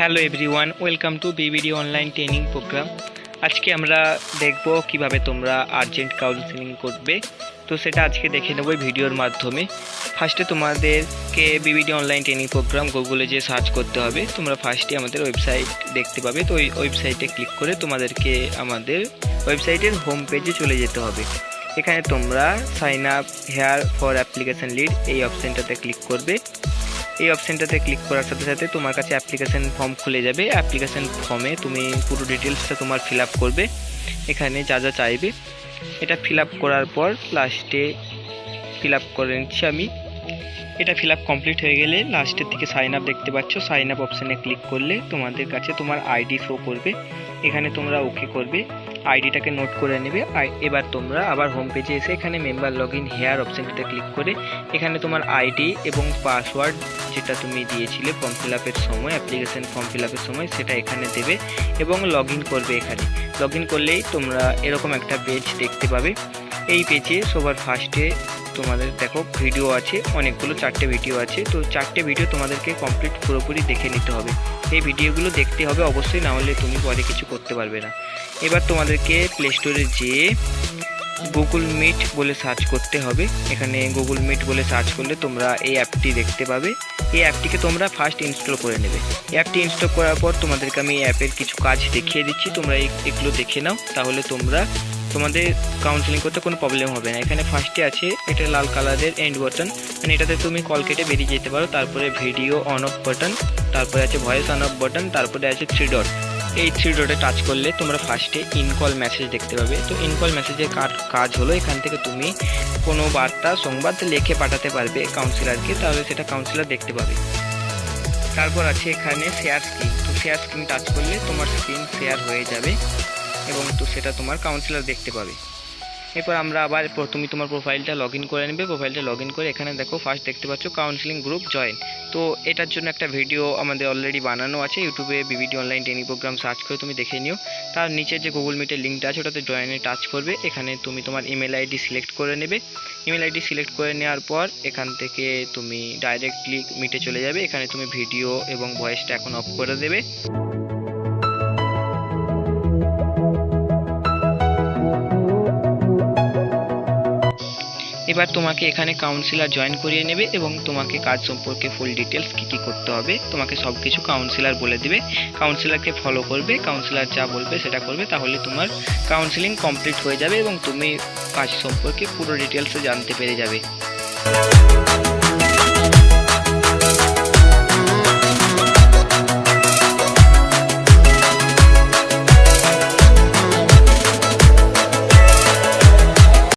Hello everyone, welcome to BBD online training programme. আজকে আমরা দেখব কিভাবে তোমরা আর্জেন্ট কাউন্সেলিং করবে। তো সেটা আজকে দেখে নেব ভিডিওর মাধ্যমে। ফার্স্টে তোমাদেরকে বিবিডি অনলাইন ট্রেনিং প্রোগ্রাম গুগলে যে সার্চ করতে হবে। তোমরা ফার্স্টে আমাদের ওয়েবসাইট দেখতে পাবে। তো ওই ওয়েবসাইটে ক্লিক করে তোমাদেরকে আমাদের ওয়েবসাইটের হোম পেজে চলে যেতে হবে। এখানে তোমরা sign up here for application lead এই অপশানটাতে ক্লিক করবে। এই অপশানটাতে ক্লিক করার সাথে সাথে তোমার কাছে অ্যাপ্লিকেশান ফর্ম খুলে যাবে। অ্যাপ্লিকেশান ফর্মে তুমি পুরো ডিটেলসটা তোমার ফিল আপ করবে। এখানে যা যা চাইবে এটা ফিল আপ করার পর লাস্টে ফিল আপ করে নিচ্ছি আমি। এটা ফিল আপ কমপ্লিট হয়ে গেলে লাস্টের দিকে সাইন আপ দেখতে পাচ্ছ। সাইন আপ অপশানে ক্লিক করলে তোমাদের কাছে তোমার আইডি শো করবে। এখানে তোমরা ওকে করবে, আইডিটাকে নোট করে নেবে। এবার তোমরা আবার হোম পেজে এসে এখানে মেম্বার লগ ইন হেয়ার অপশানটাতে ক্লিক করে এখানে তোমার আইডি এবং পাসওয়ার্ড যেটা তুমি দিয়েছিলে ফর্ম ফিল আপের সময়, অ্যাপ্লিকেশান ফর্ম ফিল আপের সময়, সেটা এখানে দেবে এবং লগ ইন করবে। এখানে লগ ইন করলেই তোমরা এরকম একটা পেজ দেখতে পাবে। এই পেজে সবার ফার্স্টে তোমাদের দেখো ভিডিও আছে অনেকগুলো, 4টে ভিডিও আছে। তো 4টে ভিডিও তোমাদেরকে কমপ্লিট পুরোপুরি দেখে নিতে হবে। এই ভিডিওগুলো দেখতে হবে অবশ্যই, না হলে তুমি পরে কিছু করতে পারবে না। এবার তোমাদেরকে প্লে স্টোরে যেয়ে গুগল মিট বলে সার্চ করতে হবে। এখানে গুগল মিট বলে সার্চ করলে তোমরা এই অ্যাপটি দেখতে পাবে। এই অ্যাপটিকে তোমরা ফার্স্ট ইনস্টল করে নেবে। এই অ্যাপটি ইনস্টল করার পর তোমাদেরকে আমি এই অ্যাপের কিছু কাজ দেখিয়ে দিচ্ছি, তোমরা এগুলো দেখে নাও, তাহলে তোমাদের কাউন্সেলিং করতে কোনো প্রবলেম হবে না। এখানে ফার্স্টে আছে এটা লাল কালারের এন্ড বাটন, মানে এটাতে তুমি কল কেটে বেরিয়ে যেতে পারো। তারপরে ভিডিও অন অফ বাটন, তারপরে আছে ভয়েস অন অফ বাটন, তারপরে আছে 3 ডট। এই 3 ডটে টাচ করলে তোমরা ফার্স্টে ইনকল মেসেজ দেখতে পাবে। তো ইনকল মেসেজের কাজ হলো এখান থেকে তুমি কোনো বার্তা সংবাদ লিখে পাঠাতে পারবে কাউন্সিলরকে, তাহলে সেটা কাউন্সিলর দেখতে পাবে। তারপর আছে এখানে শেয়ার স্ক্রিন। তো শেয়ার স্ক্রিন টাচ করলে তোমার স্ক্রিন শেয়ার হয়ে যাবে এবং তো সেটা তোমার কাউন্সিলর দেখতে পাবে। এরপর আমরা আবার তুমি তোমার প্রোফাইলটা লগ ইন করে নেবে। প্রোফাইলটা লগ ইন করে এখানে দেখো ফার্স্ট দেখতে পাচ্ছ কাউন্সেলিং গ্রুপ জয়েন। তো এটার জন্য একটা ভিডিও আমাদের অলরেডি বানানো আছে, ইউটিউবে BBD online training programme search করে তুমি দেখে নিও। তার নিচে যে গুগল মিটের লিঙ্কটা আছে ওটাতে জয়েনে টাচ করবে। এখানে তুমি তোমার ইমেল আইডি সিলেক্ট করে নেবে। ইমেল আইডি সিলেক্ট করে নেওয়ার পর এখান থেকে তুমি ডাইরেক্টলি মিটে চলে যাবে। এখানে তুমি ভিডিও এবং ভয়েসটা এখন অফ করে দেবে। এবার তোমাকে এখানে কাউন্সিলর জয়েন করিয়ে নেবে এবং তোমাকে কাজ সম্পর্কে ফুল ডিটেলস কী করতে হবে তোমাকে সব কিছু কাউন্সিলর বলে দেবে। কাউন্সিলরকে ফলো করবে, কাউন্সিলর যা বলবে সেটা করবে, তাহলে তোমার কাউন্সেলিং কমপ্লিট হয়ে যাবে এবং তুমি কাজ সম্পর্কে পুরো ডিটেলসে জানতে পেরে যাবে।